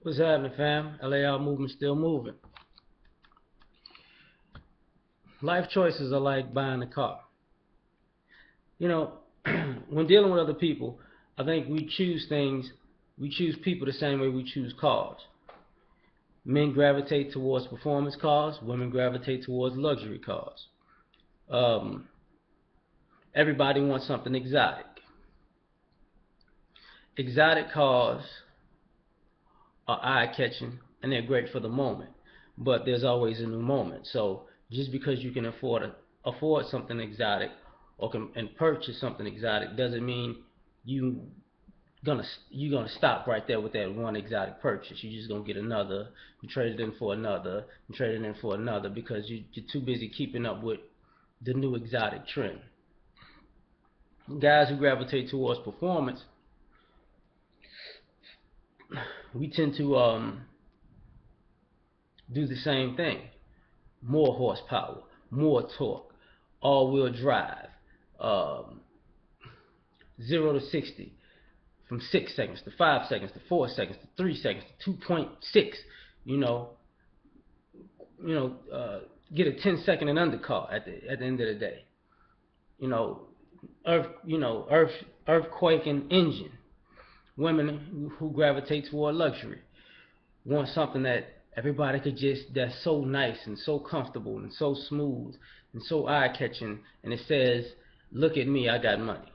What's happening, fam? L.A.R movement still moving. Life choices are like buying a car. You know, when dealing with other people, I think we choose people the same way we choose cars. Men gravitate towards performance cars, women gravitate towards luxury cars. Um, Everybody wants something exotic. Exotic cars are eye-catching and they're great for the moment, but there's always a new moment. So just because you can afford something exotic or can and purchase something exotic doesn't mean you you're gonna stop right there with that one exotic purchase. You're just gonna get another. You trade it in for another. You trade it in for another because you're too busy keeping up with the new exotic trend. Guys who gravitate towards performance, we tend to do the same thing. More horsepower, more torque, all-wheel drive, um, 0 to 60 from 6 seconds to 5 seconds to 4 seconds to 3 seconds to 2.6. You know, you know, get a 10-second and under car at the end of the day. You know, earthquake and engine. Women who gravitate toward luxury want something that everybody could that's so nice and so comfortable and so smooth and so eye-catching, and it says, "Look at me, I got money."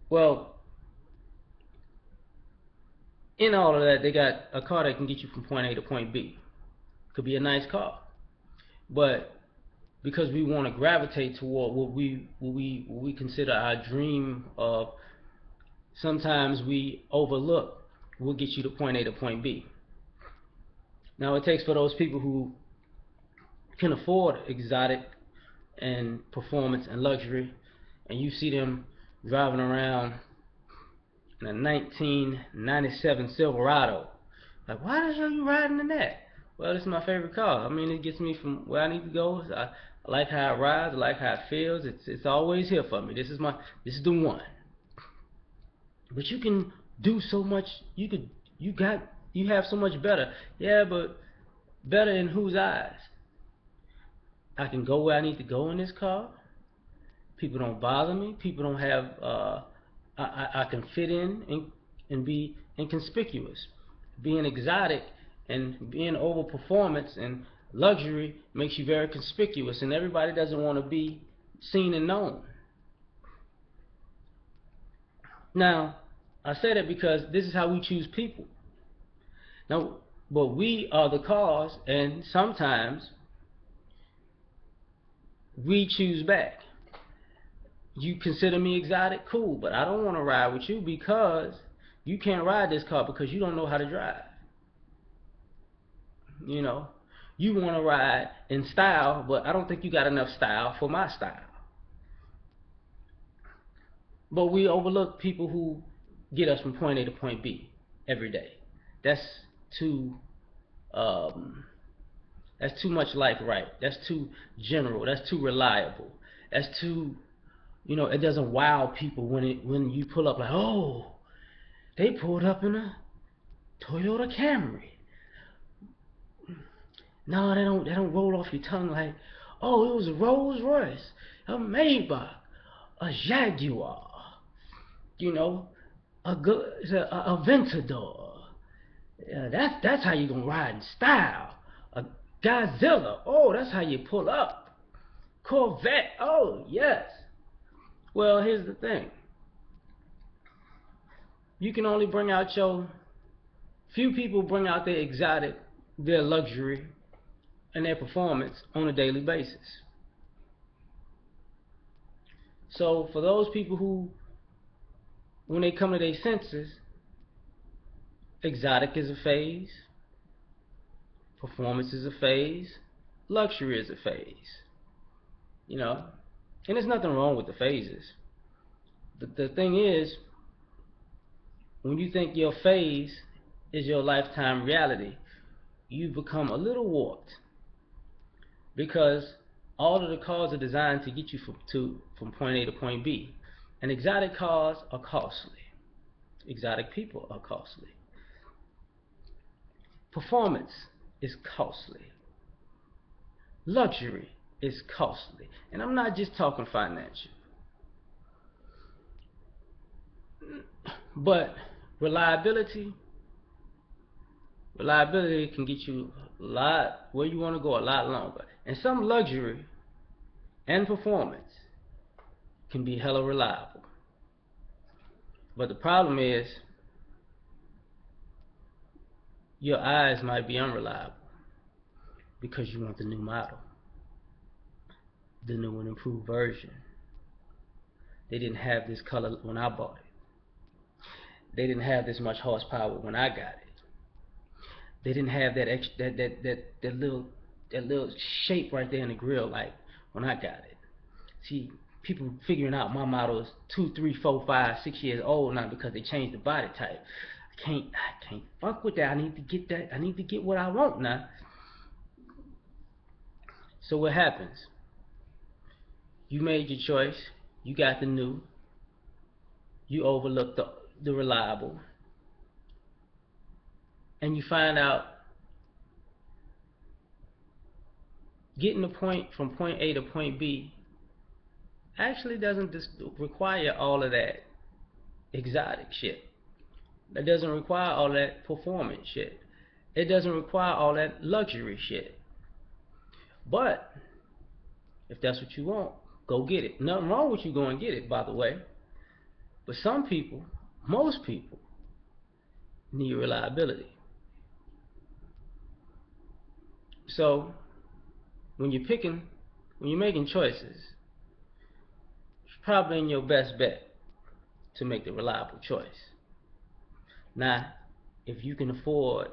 Well, in all of that, they got a car that can get you from point A to point B. Could be a nice car, but because we want to gravitate toward what we consider our dream of, sometimes we overlook what gets you to point A to point B. Now it takes for those people who can afford exotic and performance and luxury, and you see them driving around in a 1997 Silverado. Like, why the hell are you riding in that? Well, it's my favorite car. I mean, it gets me from where I need to go. I like how it rides. I like how it feels. It's always here for me. This is the one. But you can do so much. You have so much better. Yeah, but better in whose eyes? I can go where I need to go in this car. People don't bother me. People don't have. I can fit in and be inconspicuous. Being exotic and being over performance and luxury makes you very conspicuous, and everybody doesn't want to be seen and known. Now, I say that because this is how we choose people. Now, but we are the cause, and sometimes we choose back. You consider me exotic, cool, but I don't want to ride with you because you can't ride this car because you don't know how to drive. You know, you want to ride in style, but I don't think you got enough style for my style. But we overlook people who get us from point A to point B every day. That's too um, that's too much like right. That's too general. That's too reliable. That's too, it doesn't wow people when you pull up like, oh, they pulled up in a Toyota Camry. No, they don't roll off your tongue like, oh, it was a Rolls Royce, a Maybach, a Jaguar, you know, a Aventador. Yeah, that's how you gonna ride in style. A Godzilla. Oh, that's how you pull up. Corvette. Oh, yes. Well, here's the thing. You can only bring out your few people bring out their exotic, their luxury, and their performance on a daily basis. So for those people who, when they come to their senses, exotic is a phase, performance is a phase, luxury is a phase. You know, and there's nothing wrong with the phases. The thing is, when you think your phase is your lifetime reality, you become a little warped because all of the cars are designed to get you from point A to point B. And exotic cars are costly. Exotic people are costly. Performance is costly. Luxury is costly. And I'm not just talking financial. But reliability, reliability can get you a lot where you want to go a lot longer. And some luxury and performance can be hella reliable. But the problem is your eyes might be unreliable because you want the new model, the new and improved version. They didn't have this color when I bought it. They didn't have this much horsepower when I got it. They didn't have that extra, that little shape right there in the grill like when I got it. See, people figuring out my model is 2, 3, 4, 5, 6 years old now because they changed the body type. I can't fuck with that. I need to get that. I need to get what I want now. So what happens? You made your choice. You got the new. You overlook the reliable, and you find out getting the point from point A to point B actually doesn't require all of that exotic shit. That doesn't require all that performance shit. It doesn't require all that luxury shit. But if that's what you want, go get it. Nothing wrong with you going and get it, by the way. But some people, most people, need reliability. So when you're picking, when you're making choices, it's probably in your best bet to make the reliable choice. Now, if you can afford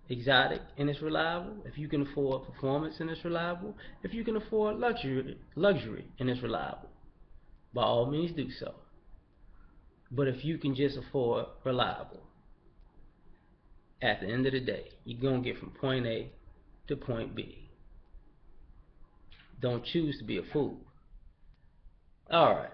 exotic and it's reliable, if you can afford performance and it's reliable, if you can afford luxury and it's reliable, by all means do so. But if you can just afford reliable, at the end of the day, you're going to get from point A to point B. Don't choose to be a fool. Alright.